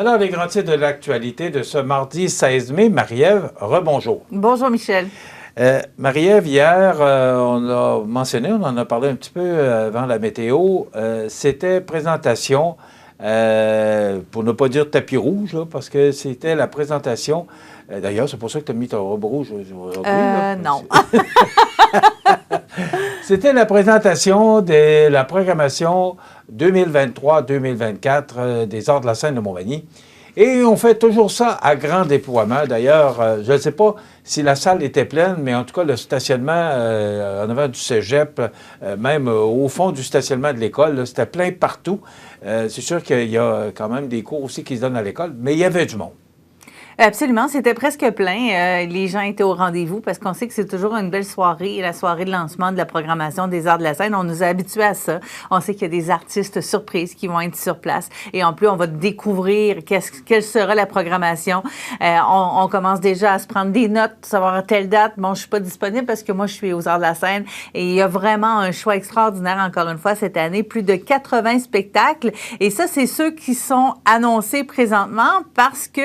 Alors, les grands titres de l'actualité de ce mardi 16 mai, Marie-Ève, rebonjour. Bonjour, Michel. Marie-Ève, hier, on a mentionné, on en a parlé un petit peu avant la météo, c'était présentation, pour ne pas dire tapis rouge, là, parce que c'était la présentation, d'ailleurs, c'est pour ça que tu as mis ton robe rouge aujourd'hui. Non. C'était la présentation de la programmation 2023-2024 des Arts de la Seine de Montmagny. Et on fait toujours ça à grand déploiement. D'ailleurs, je ne sais pas si la salle était pleine, mais en tout cas, le stationnement en avant du cégep, même au fond du stationnement de l'école, c'était plein partout. C'est sûr qu'il y a quand même des cours aussi qui se donnent à l'école, mais il y avait du monde. Absolument, c'était presque plein. Les gens étaient au rendez-vous parce qu'on sait que c'est toujours une belle soirée, la soirée de lancement de la programmation des Arts de la Seine. On nous a habitués à ça. On sait qu'il y a des artistes surprises qui vont être sur place. Et en plus, on va découvrir quelle sera la programmation. On commence déjà à se prendre des notes, savoir à telle date. Bon, je suis pas disponible parce que moi, je suis aux Arts de la Seine. Et il y a vraiment un choix extraordinaire, encore une fois, cette année. Plus de 80 spectacles. Et ça, c'est ceux qui sont annoncés présentement parce que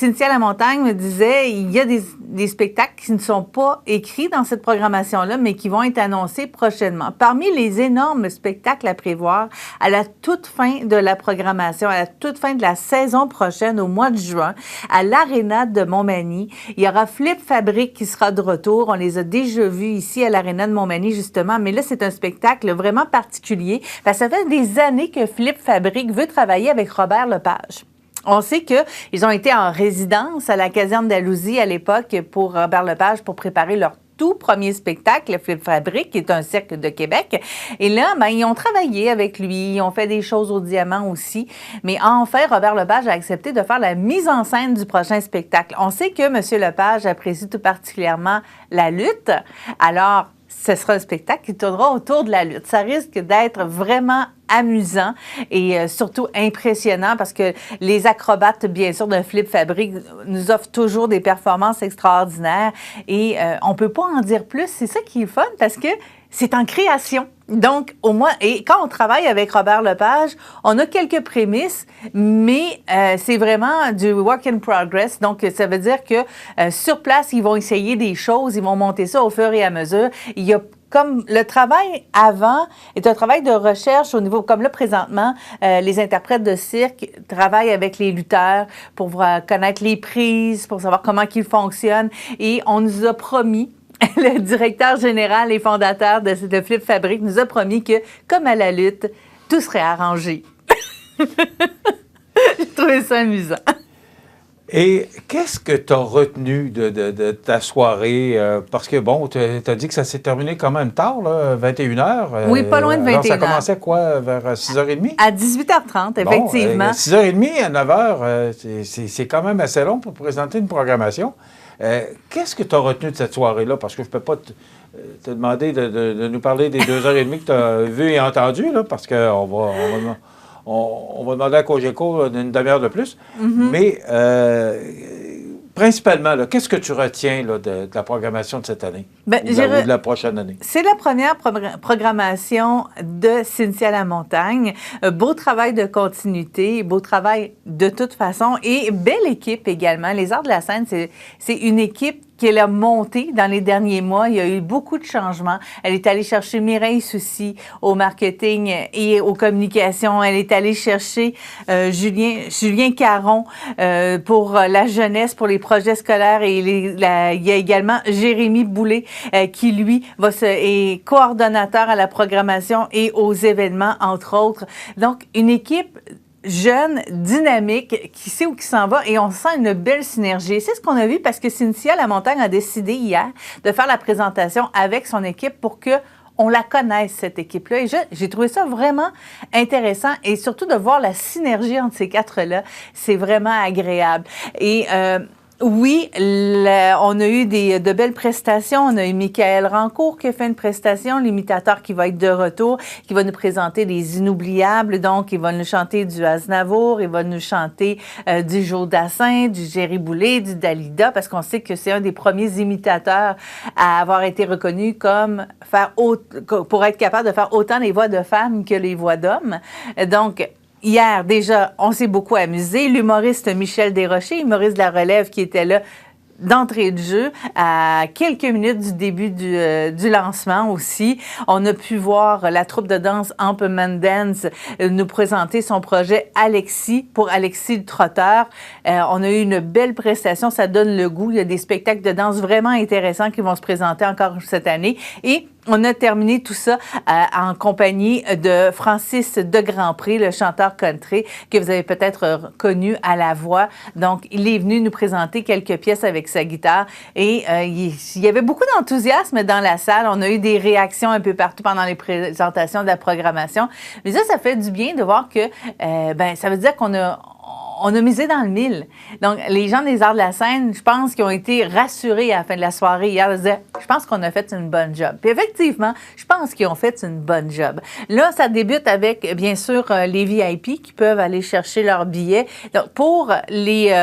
Cynthia Lamontagne me disait il y a des spectacles qui ne sont pas écrits dans cette programmation-là, mais qui vont être annoncés prochainement. Parmi les énormes spectacles à prévoir, à la toute fin de la programmation, à la toute fin de la saison prochaine, au mois de juin, à l'Aréna de Montmagny, il y aura Flip Fabrique qui sera de retour. On les a déjà vus ici à l'Aréna de Montmagny, justement, mais là, c'est un spectacle vraiment particulier. Parce que ça fait des années que Flip Fabrique veut travailler avec Robert Lepage. On sait qu'ils ont été en résidence à la caserne d'Alousie à l'époque pour Robert Lepage pour préparer leur tout premier spectacle, le Flip Fabrique, qui est un cirque de Québec. Et là, ils ont travaillé avec lui, ils ont fait des choses au diamant aussi. Mais enfin, Robert Lepage a accepté de faire la mise en scène du prochain spectacle. On sait que M. Lepage apprécie tout particulièrement la lutte. Alors, ce sera un spectacle qui tournera autour de la lutte. Ça risque d'être vraiment amusant et surtout impressionnant parce que les acrobates, bien sûr, de Flip Fabrique nous offrent toujours des performances extraordinaires et on peut pas en dire plus. C'est ça qui est fun parce que c'est en création. Donc, au moins, et quand on travaille avec Robert Lepage, on a quelques prémices, mais c'est vraiment du work in progress. Donc, ça veut dire que sur place, ils vont essayer des choses, ils vont monter ça au fur et à mesure. Il y a comme le travail avant est un travail de recherche au niveau, comme là présentement, les interprètes de cirque travaillent avec les lutteurs pour connaître les prises, pour savoir comment ils fonctionnent. Et on nous a promis, le directeur général et fondateur de Flip Fabrique nous a promis que, comme à la lutte, tout serait arrangé. J'ai trouvé ça amusant. Et qu'est-ce que tu as retenu de ta soirée? Parce que, bon, tu as dit que ça s'est terminé quand même tard, là, 21h. Oui, pas loin de 21h. Alors, ça commençait quoi, vers 6h30? À 18h30, effectivement. Bon, 6h30 à 9h, c'est quand même assez long pour présenter une programmation. Qu'est-ce que tu as retenu de cette soirée-là? Parce que je ne peux pas te demander de nous parler des 2h30 que tu as vues et entendues, là, parce qu'on va demander à Cogeco une demi-heure de plus. Mm-hmm. Mais principalement, qu'est-ce que tu retiens là, de la programmation de cette année ou de la prochaine année? C'est la première programmation de Cynthia Lamontagne. Beau travail de continuité, beau travail de toute façon et belle équipe également. Les Arts de la Seine, c'est une équipe qu'elle a montée dans les derniers mois. Il y a eu beaucoup de changements. Elle est allée chercher Mireille Soucy au marketing et aux communications. Elle est allée chercher Julien Caron pour la jeunesse, pour les projets scolaires. Et il y a également Jérémy Boulay qui, lui, est coordonnateur à la programmation et aux événements, entre autres. Donc, une équipe jeune, dynamique, qui sait où qui s'en va et on sent une belle synergie. C'est ce qu'on a vu parce que Cynthia Lamontagne a décidé hier de faire la présentation avec son équipe pour que on la connaisse, cette équipe-là. Et j'ai trouvé ça vraiment intéressant et surtout de voir la synergie entre ces quatre-là. C'est vraiment agréable. Et oui, on a eu de belles prestations. On a eu Michael Rancourt qui a fait une prestation, l'imitateur qui va être de retour, qui va nous présenter des inoubliables. Donc, il va nous chanter du Aznavour, il va nous chanter du Joe Dassin, du Jerry Boulay, du Dalida, parce qu'on sait que c'est un des premiers imitateurs à avoir été reconnu comme pour être capable de faire autant les voix de femmes que les voix d'hommes. Donc, hier, déjà, on s'est beaucoup amusé. L'humoriste Michel Desrochers, humoriste de la relève qui était là d'entrée de jeu, à quelques minutes du début du lancement aussi. On a pu voir la troupe de danse Amperman Dance nous présenter son projet Alexis, pour Alexis le trotteur. On a eu une belle prestation, ça donne le goût. Il y a des spectacles de danse vraiment intéressants qui vont se présenter encore cette année. Et on a terminé tout ça en compagnie de Francis de Grandpré, le chanteur country, que vous avez peut-être connu à la voix. Donc, il est venu nous présenter quelques pièces avec sa guitare et il y avait beaucoup d'enthousiasme dans la salle. On a eu des réactions un peu partout pendant les présentations de la programmation. Mais ça fait du bien de voir que, ça veut dire qu'on a misé dans le mille. Donc, les gens des arts de la scène, je pense qu'ils ont été rassurés à la fin de la soirée hier. Ils disaient, je pense qu'on a fait une bonne job. Puis effectivement, je pense qu'ils ont fait une bonne job. Là, ça débute avec, bien sûr, les VIP qui peuvent aller chercher leurs billets. Donc, pour les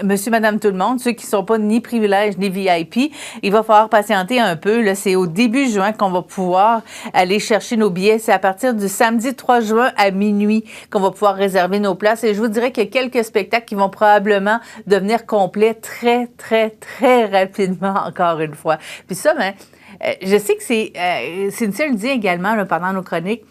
monsieur, madame, tout le monde, ceux qui ne sont pas ni privilèges ni VIP, il va falloir patienter un peu. Là, c'est au début juin qu'on va pouvoir aller chercher nos billets. C'est à partir du samedi 3 juin à minuit qu'on va pouvoir réserver nos places. Et je vous dirais qu'il y a quelques spectacles qui vont probablement devenir complets très, très, très rapidement, encore une fois. Puis ça, je sais que Cynthia le dit également là, pendant nos chroniques,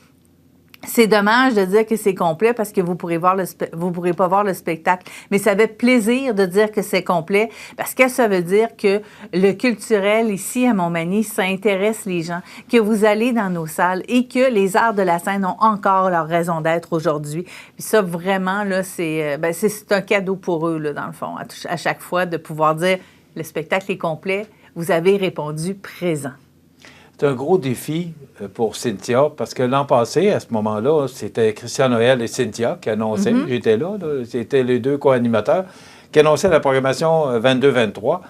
c'est dommage de dire que c'est complet parce que vous pourrez pas voir le spectacle. Mais ça fait plaisir de dire que c'est complet parce que ça veut dire que le culturel ici à Montmagny, ça intéresse les gens, que vous allez dans nos salles et que les arts de la scène ont encore leur raison d'être aujourd'hui. Puis ça, vraiment, là, c'est un cadeau pour eux, là, dans le fond, à chaque fois, de pouvoir dire le spectacle est complet, vous avez répondu présent. C'est un gros défi pour Cynthia, parce que l'an passé, à ce moment-là, c'était Christian Noël et Cynthia qui annonçaient, j'étais là, c'était les deux co-animateurs, qui annonçaient la programmation 22-23.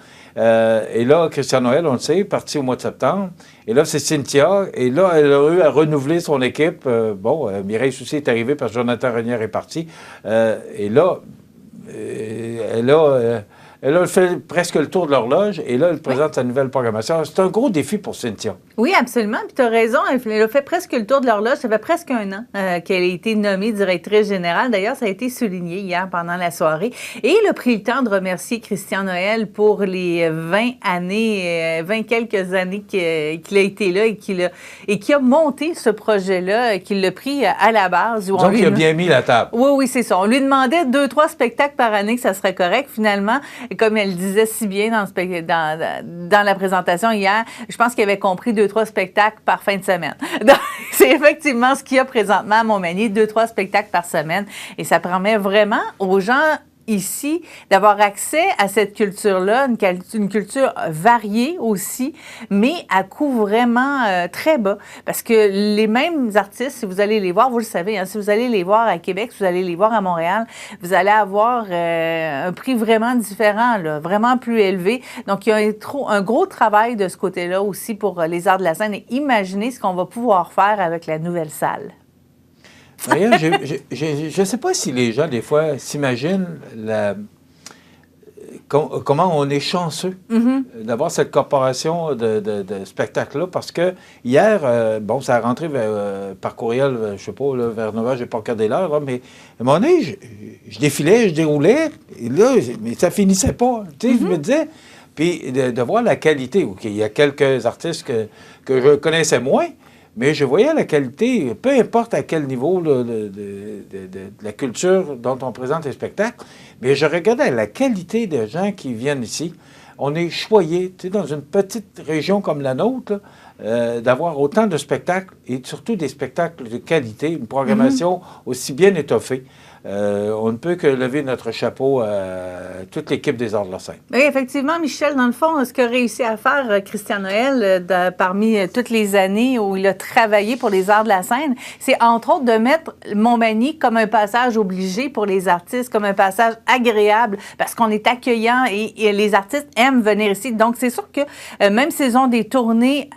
Et là, Christian Noël, on le sait, est parti au mois de septembre. Et là, c'est Cynthia. Et là, elle a eu à renouveler son équipe. Mireille Soucy est arrivée parce que Jonathan Renière est parti. Et là, elle a fait presque le tour de l'horloge et là, elle présente sa nouvelle programmation. C'est un gros défi pour Cynthia. Oui, absolument. Puis tu as raison, elle a fait presque le tour de l'horloge. Ça fait presque 1 an qu'elle a été nommée directrice générale. D'ailleurs, ça a été souligné hier pendant la soirée. Et elle a pris le temps de remercier Christian Noël pour les 20 quelques années qu'il a été là et qui a monté ce projet-là, qu'il l'a pris à la base. Donc, il a bien mis la table. Oui, c'est ça. On lui demandait 2-3 spectacles par année que ça serait correct. Finalement, comme elle disait si bien dans la présentation hier, je pense qu'elle avait compris 2-3 spectacles par fin de semaine. Donc, c'est effectivement ce qu'il y a présentement à Montmagny, 2-3 spectacles par semaine. Et ça permet vraiment aux gens ici d'avoir accès à cette culture-là, une culture variée aussi, mais à coût vraiment très bas. Parce que les mêmes artistes, si vous allez les voir, vous le savez, hein, si vous allez les voir à Québec, si vous allez les voir à Montréal, vous allez avoir un prix vraiment différent, là, vraiment plus élevé. Donc, il y a un gros travail de ce côté-là aussi pour les arts de la scène. Et imaginez ce qu'on va pouvoir faire avec la nouvelle salle. D'ailleurs, je ne sais pas si les gens, des fois, s'imaginent comment on est chanceux d'avoir cette corporation de spectacles-là, parce que hier, ça a rentré par courriel, je ne sais pas, là, vers 9h, je n'ai pas regardé l'heure, mais à un moment donné, je défilais, je déroulais, et là, mais ça finissait pas. Tu sais, je me disais, puis de voir la qualité, il y a quelques artistes que je connaissais moins, mais je voyais la qualité, peu importe à quel niveau de la culture dont on présente les spectacles, mais je regardais la qualité des gens qui viennent ici. On est choyé, tu sais, dans une petite région comme la nôtre, d'avoir autant de spectacles et surtout des spectacles de qualité, une programmation aussi bien étoffée. On ne peut que lever notre chapeau à toute l'équipe des arts de la scène. Oui, effectivement, Michel, dans le fond, ce qu'a réussi à faire Christian Noël parmi toutes les années où il a travaillé pour les arts de la scène, c'est entre autres de mettre Montmagny comme un passage obligé pour les artistes, comme un passage agréable, parce qu'on est accueillant et les artistes aiment venir ici. Donc, c'est sûr que même s'ils ont des tournées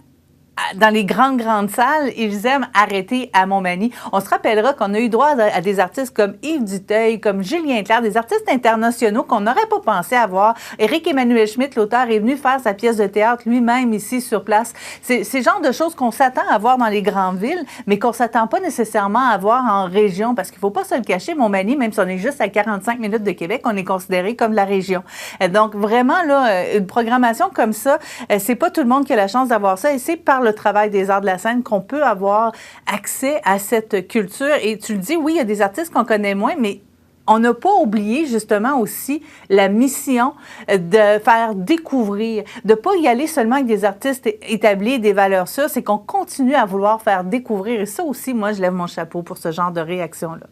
dans les grandes salles, ils aiment arrêter à Montmagny. On se rappellera qu'on a eu droit à des artistes comme Yves Duteuil, comme Julien Clerc, des artistes internationaux qu'on n'aurait pas pensé avoir. Éric-Emmanuel Schmitt, l'auteur, est venu faire sa pièce de théâtre lui-même ici sur place. C'est le genre de choses qu'on s'attend à voir dans les grandes villes, mais qu'on ne s'attend pas nécessairement à voir en région, parce qu'il ne faut pas se le cacher, Montmagny, même si on est juste à 45 minutes de Québec, on est considéré comme la région. Donc, vraiment, là, une programmation comme ça, c'est pas tout le monde qui a la chance d'avoir ça, et c'est par le travail des arts de la scène qu'on peut avoir accès à cette culture. Et tu le dis, oui, il y a des artistes qu'on connaît moins, mais on n'a pas oublié justement aussi la mission de faire découvrir, de ne pas y aller seulement avec des artistes établis, des valeurs sûres, c'est qu'on continue à vouloir faire découvrir. Et ça aussi, moi, je lève mon chapeau pour ce genre de réaction-là.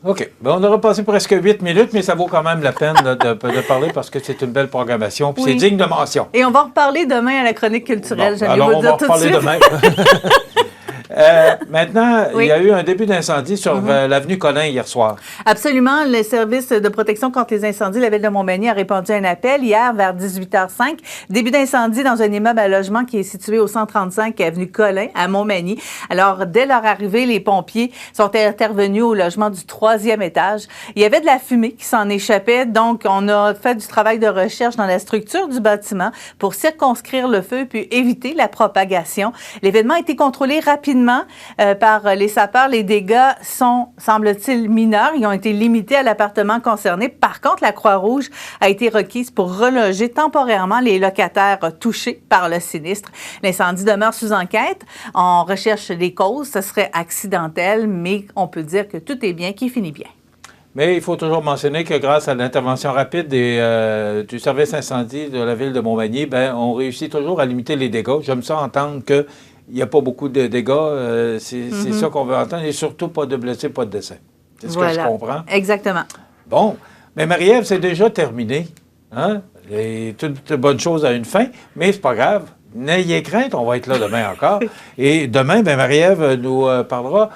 OK. Ben, on aura passé presque 8 minutes, mais ça vaut quand même la peine de parler parce que c'est une belle programmation, puis c'est digne de mention. Et on va en reparler demain à la chronique culturelle. Bon, alors, on va en reparler demain. Maintenant, il y a eu un début d'incendie sur l'avenue Collin hier soir. Absolument. Le service de protection contre les incendies de la Ville de Montmagny a répondu à un appel hier vers 18h05. Début d'incendie dans un immeuble à logement qui est situé au 135 avenue Collin à Montmagny. Alors, dès leur arrivée, les pompiers sont intervenus au logement du 3e étage. Il y avait de la fumée qui s'en échappait, donc on a fait du travail de recherche dans la structure du bâtiment pour circonscrire le feu puis éviter la propagation. L'événement a été contrôlé rapidement par les sapeurs. Les dégâts sont, semble-t-il, mineurs. Ils ont été limités à l'appartement concerné. Par contre, la Croix-Rouge a été requise pour reloger temporairement les locataires touchés par le sinistre. L'incendie demeure sous enquête. On recherche les causes. Ce serait accidentel, mais on peut dire que tout est bien, qui finit bien. Mais il faut toujours mentionner que grâce à l'intervention rapide du service incendie de la Ville de Montmagny, on réussit toujours à limiter les dégâts. J'aime ça entendre que il n'y a pas beaucoup de dégâts. C'est ça qu'on veut entendre. Et surtout, pas de blessés, pas de décès. C'est ce que je comprends. Exactement. Bon. Mais Marie-Ève, c'est déjà terminé. Hein? Et toute bonne chose a une fin. Mais c'est pas grave. N'ayez crainte, on va être là demain encore. Et demain, Marie-Ève nous parlera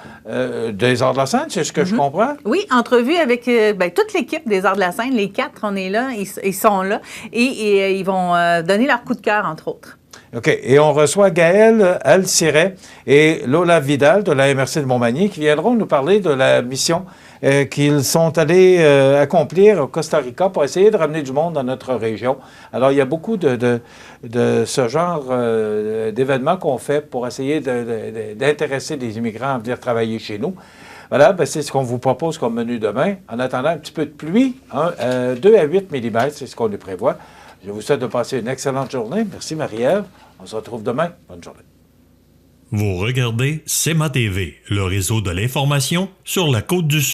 des Arts de la Scène, c'est ce que je comprends? Oui, entrevue avec toute l'équipe des Arts de la Scène. Les 4, on est là, ils sont là. Et ils vont donner leur coup de cœur, entre autres. OK. Et on reçoit Gaël Alciret et Lola Vidal de la MRC de Montmagny qui viendront nous parler de la mission qu'ils sont allés accomplir au Costa Rica pour essayer de ramener du monde dans notre région. Alors, il y a beaucoup de ce genre d'événements qu'on fait pour essayer d'intéresser des immigrants à venir travailler chez nous. Voilà, c'est ce qu'on vous propose comme menu demain. En attendant un petit peu de pluie, 2 à 8 mm, c'est ce qu'on nous prévoit. Je vous souhaite de passer une excellente journée. Merci Marie-Ève. On se retrouve demain. Bonne journée. Vous regardez CEMA TV, le réseau de l'information sur la Côte-du-Sud.